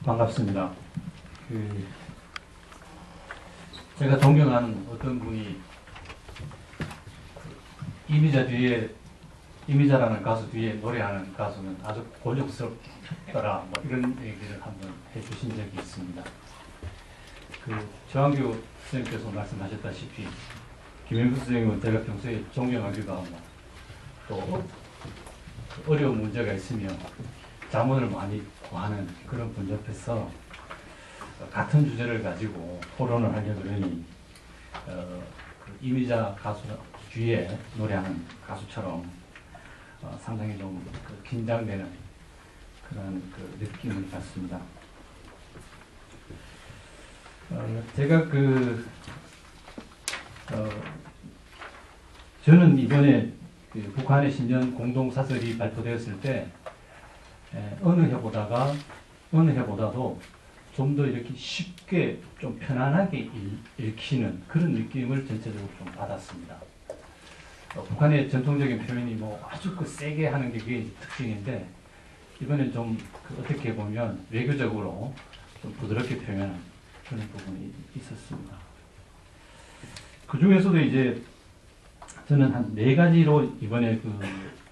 반갑습니다. 제가 존경하는 어떤 분이 이미자라는 가수 뒤에 노래하는 가수는 아주 곤욕스럽더라, 뭐 이런 얘기를 한번 해주신 적이 있습니다. 조한규 선생님께서 말씀하셨다시피 김영수 선생님은 제가 평소에 존경하기도 하고 또 어려운 문제가 있으면 자문을 많이 구하는 그런 분 옆에서 같은 주제를 가지고 토론을 하려고 그러니 이미자 가수 뒤에 노래하는 가수처럼 상당히 좀 긴장되는 그런 느낌을 받습니다. 제가 저는 이번에 북한의 신년 공동사설이 발표되었을 때 어느 해보다도 좀 더 이렇게 쉽게 좀 편안하게 읽히는 그런 느낌을 전체적으로 좀 받았습니다. 북한의 전통적인 표현이 뭐 아주 세게 하는 게 그게 특징인데 이번엔 좀 어떻게 보면 외교적으로 좀 부드럽게 표현한 그런 부분이 있었습니다. 그 중에서도 이제 저는 한 4가지로 이번에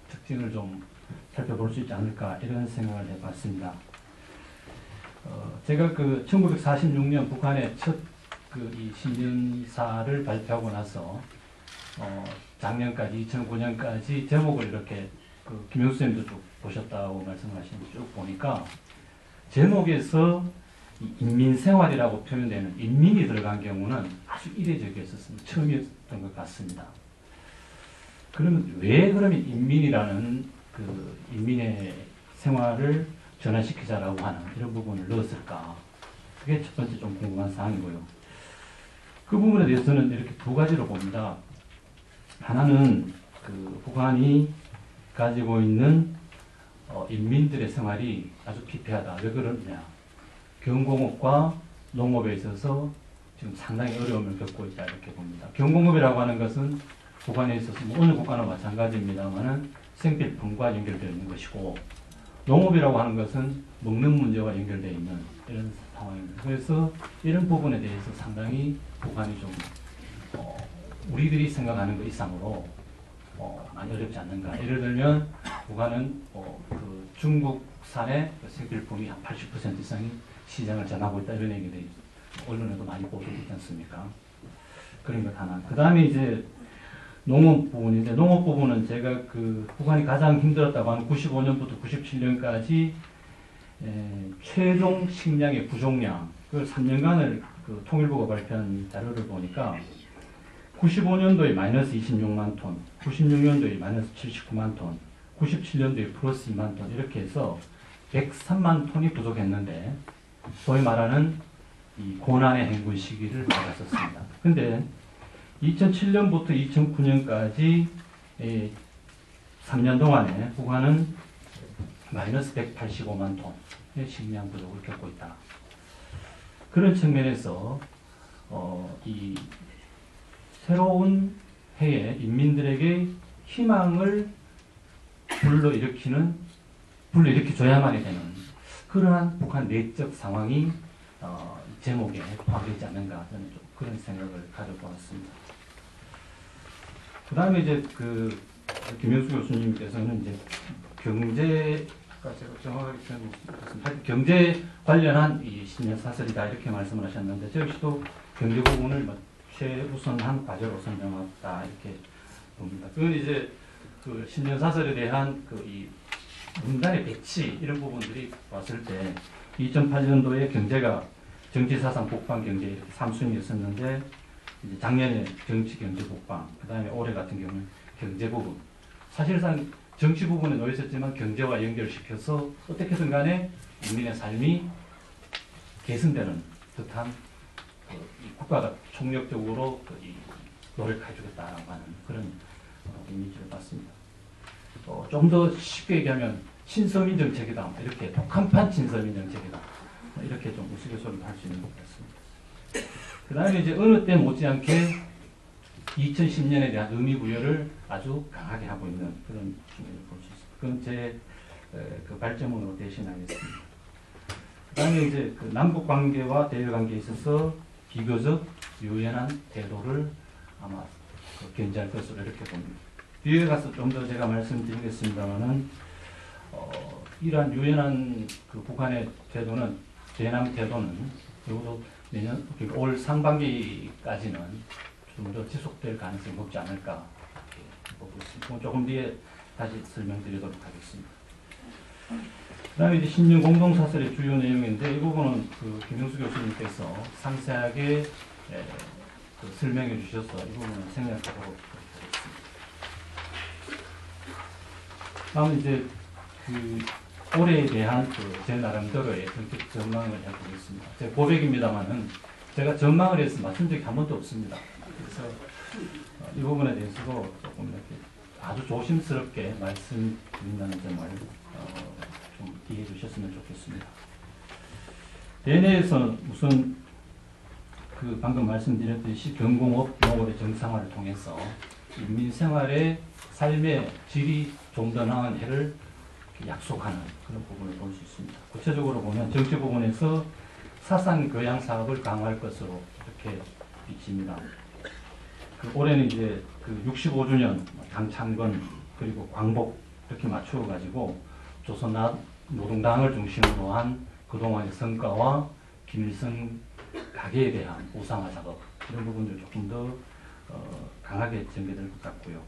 특징을 좀 살펴볼 수 있지 않을까 이런 생각을 해봤습니다. 제가 1946년 북한의 첫 이 신년사를 발표하고 나서 작년까지 2009년까지 제목을 이렇게 김영수 선생님도 쭉 보셨다고 말씀하신 쭉 보니까 제목에서 인민생활이라고 표현되는 인민이 들어간 경우는 아주 이례적이었었습니다. 처음이었던 것 같습니다. 그러면 왜 그러면 인민이라는 인민의 생활을 전환시키자라고 하는 이런 부분을 넣었을까? 그게 첫 번째 좀 궁금한 사항이고요. 그 부분에 대해서는 이렇게 2가지로 봅니다. 하나는 북한이 가지고 있는 인민들의 생활이 아주 피폐하다. 왜 그러냐? 경공업과 농업에 있어서 지금 상당히 어려움을 겪고 있다 이렇게 봅니다. 경공업이라고 하는 것은 북한에 있어서 어느 국가나 마찬가지입니다만은 생필품과 연결되어 있는 것이고 농업이라고 하는 것은 먹는 문제와 연결되어 있는 이런 상황입니다. 그래서 이런 부분에 대해서 상당히 북한이 좀 우리들이 생각하는 것 이상으로 많이 어렵지 않는가. 예를 들면 북한은 중국산의 생필품이 한 80% 이상이 시장을 점하고 있다 이런 얘기들이 언론에도 많이 보도되지 않습니까? 그런 것 하나. 그 다음에 이제 농업 부분인데 농업 부분은 제가 북한이 가장 힘들었다고 하는 95년부터 97년까지 최종 식량의 부족량 그걸 3년간을 통일부가 발표한 자료를 보니까 95년도에 마이너스 26만 톤, 96년도에 마이너스 79만 톤, 97년도에 플러스 2만 톤 이렇게 해서 103만 톤이 부족했는데 소위 말하는 이 고난의 행군 시기를 맞았었습니다. 근데 2007년부터 2009년까지 3년 동안에 북한은 마이너스 185만 톤의 식량 부족을 겪고 있다. 그런 측면에서 이 새로운 해에 인민들에게 희망을 불러일으켜줘야만이 되는 그러한 북한 내적 상황이 제목에 포함되지 않는가 저는 좀 그런 생각을 가져보았습니다. 그 다음에 이제 김영수 교수님께서는 이제 경제가 제가 정확하게 표현했습니다. 경제 관련한 이 신년사설이다 이렇게 말씀을 하셨는데 저 역시도 경제 부분을 최우선한 과제로 설명했다 이렇게 봅니다. 그건 이제 신년사설에 대한 이 문단의 배치 이런 부분들이 왔을 때 2008년도에 경제가 정치사상 국방 경제 이렇게 3순위였었는데 이제 작년에 정치 경제 국방 그 다음에 올해 같은 경우는 경제 부분 사실상 정치 부분에 놓여 있었지만 경제와 연결시켜서 어떻게든 간에 국민의 삶이 개선되는 듯한 이 국가가 총력적으로 노력해 주겠다라고 하는 그런 이미지를 봤습니다. 좀 더 쉽게 얘기하면 친서민 정책이다 이렇게 독한판 친서민 정책이다 이렇게 좀 우스갯소리도 할 수 있는 것 같습니다. 그 다음에 이제 어느 때 못지않게 2010년에 대한 의미 부여를 아주 강하게 하고 있는 그런 측면을 볼 수 있습니다. 그건 제 발제문으로 대신하겠습니다. 그 그다음에 이제 그 남북 관계와 대외 관계에 있어서 비교적 유연한 태도를 아마 견지할 것으로 이렇게 봅니다. 뒤에 가서 좀 더 제가 말씀드리겠습니다만은 이러한 유연한 그 북한의 태도는 대남 태도는 적어도 내년 올 상반기까지는 좀 더 지속될 가능성이 높지 않을까 이렇게 보고 있습니다. 조금 뒤에 다시 설명드리도록 하겠습니다. 그다음에 이제 신년 공동사설의 주요 내용인데 이 부분은 그 김영수 교수님께서 상세하게 그 설명해 주셔서 이 부분은 생략하도록 하겠습니다. 다음 이제 그 올해에 대한 그 제 나름대로의 정책 전망을 해보겠습니다. 제 고백입니다만은 제가 전망을 해서 맞춘 적이 한 번도 없습니다. 그래서 이 부분에 대해서도 조금 이렇게 아주 조심스럽게 말씀드린다는 점을 좀 이해해 주셨으면 좋겠습니다. 대내에서는 우선 그 방금 말씀드렸듯이 경공업, 농업의 정상화를 통해서 인민 생활의 삶의 질이 좀 더 나은 해를 약속하는 그런 부분을 볼 수 있습니다. 구체적으로 보면 정치 부분에서 사상 교양 사업을 강화할 것으로 이렇게 비칩니다. 그 올해는 이제 그 65주년 당 창건 그리고 광복 이렇게 맞추어 가지고 조선 노동당을 중심으로 한 그동안의 성과와 김일성 가계에 대한 우상화 작업 이런 부분들 조금 더 강하게 전개될 것 같고요.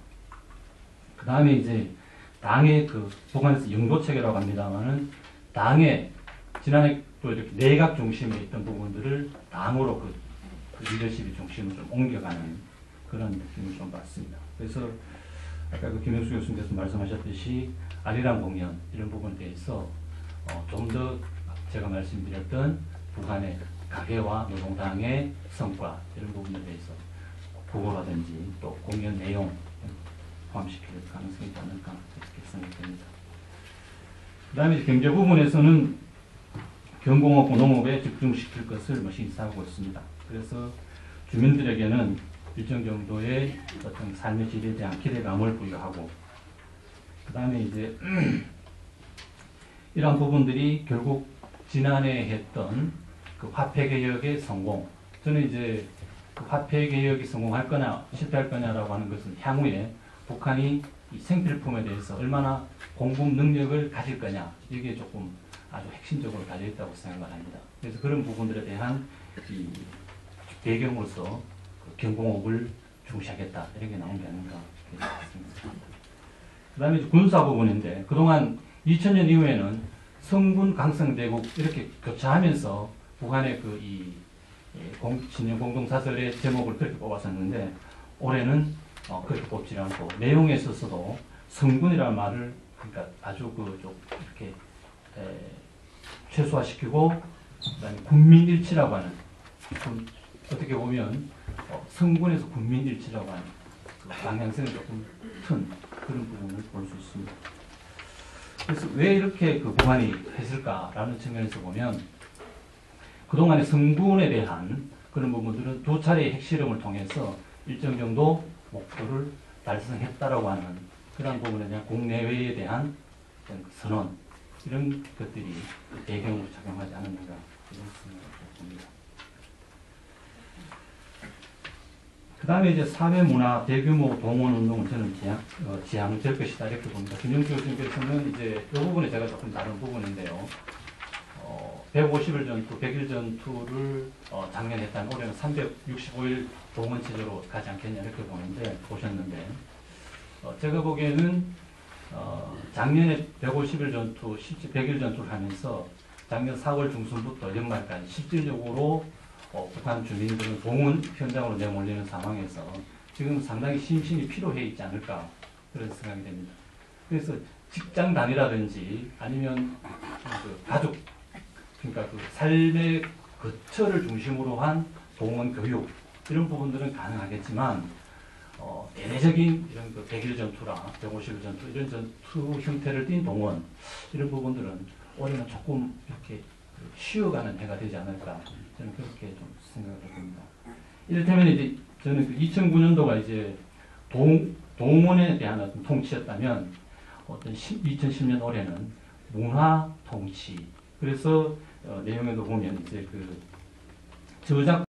그 다음에 이제 당의 그 북한에서 영도체계라고 합니다만은 당의 지난해 또 이렇게 내각 중심에 있던 부분들을 당으로 그 리더십의 중심을 좀 옮겨가는 그런 느낌을 좀 받습니다. 그래서 아까 그 김영수 교수님께서 말씀하셨듯이 아리랑 공연 이런 부분에 대해서 좀 더 제가 말씀드렸던 북한의 가계와 노동당의 성과 이런 부분에 대해서 보고라든지 또 공연 내용 포함시킬 가능성이 있지 않을까 이렇게 생각됩니다. 그 다음에 경제 부분에서는 경공업과 농업에 집중시킬 것을 시사하고 있습니다. 그래서 주민들에게는 일정 정도의 어떤 삶의 질에 대한 기대감을 부여하고 그 다음에 이제 이런 부분들이 결국 지난해 했던 그 화폐개혁의 성공 저는 이제 그 화폐개혁이 성공할 거냐 실패할 거냐라고 하는 것은 향후에 북한이 이 생필품에 대해서 얼마나 공급 능력을 가질 거냐 이게 조금 아주 핵심적으로 달려있다고 생각을 합니다. 그래서 그런 부분들에 대한 이 배경으로서 그 경공업을 중시하겠다 이렇게 나온 게 아닌가 생각합니다. 그 다음에 군사 부분인데 그동안 2000년 이후에는 성군 강성대국 이렇게 교차하면서 북한의 그 이 신년 공동사설의 제목을 그렇게 뽑았었는데 올해는 그렇게 뽑지 않고 내용에 있어서도 성군이라는 말을 그러니까 아주 좀 이렇게 최소화시키고 그다음에 군민일치라고 하는 어떻게 보면 성군에서 군민일치라고 하는 그 방향성을 조금 튼 그런 부분을 볼 수 있습니다. 그래서 왜 이렇게 그 북한이 했을까라는 측면에서 보면 그동안의 성군에 대한 그런 부분들은 두 차례의 핵실험을 통해서 일정 정도 목표를 달성했다라고 하는 그런 부분에 대한 국내외에 대한 선언 이런 것들이 배경으로 작용하지 않았는가 이런 생각을 봅니다. 그 다음에 이제 사회문화 대규모 동원운동은 저는 지향될 것이다 이렇게 봅니다. 김영수 교수님께서는 이제 이 부분에 제가 조금 다른 부분인데요. 150일 전투, 100일 전투를 작년에 했다면 올해는 365일 동원체제로 가지 않겠냐 이렇게 보셨는데 제가 보기에는 작년에 150일 전투, 100일 전투를 하면서 작년 4월 중순부터 연말까지 실질적으로 북한 주민들은 동원 현장으로 내몰리는 상황에서 지금 상당히 심신이 피로해 있지 않을까 그런 생각이 됩니다. 그래서 직장 단위라든지 아니면 그 가족 그러니까 그 삶의 거처를 중심으로 한 동원 교육 이런 부분들은 가능하겠지만 대내적인 이런 그 100일 전투라 150일 전투 이런 전투 형태를 띈 동원 이런 부분들은 올해는 조금 이렇게 쉬어가는 해가 되지 않을까 저는 그렇게 좀 생각을 해봅니다. 이를테면 이제 저는 그 2009년도가 이제 동원에 대한 어떤 통치였다면 어떤 2010년 올해는 문화 통치 그래서 내용에도 보면 이제 그 저작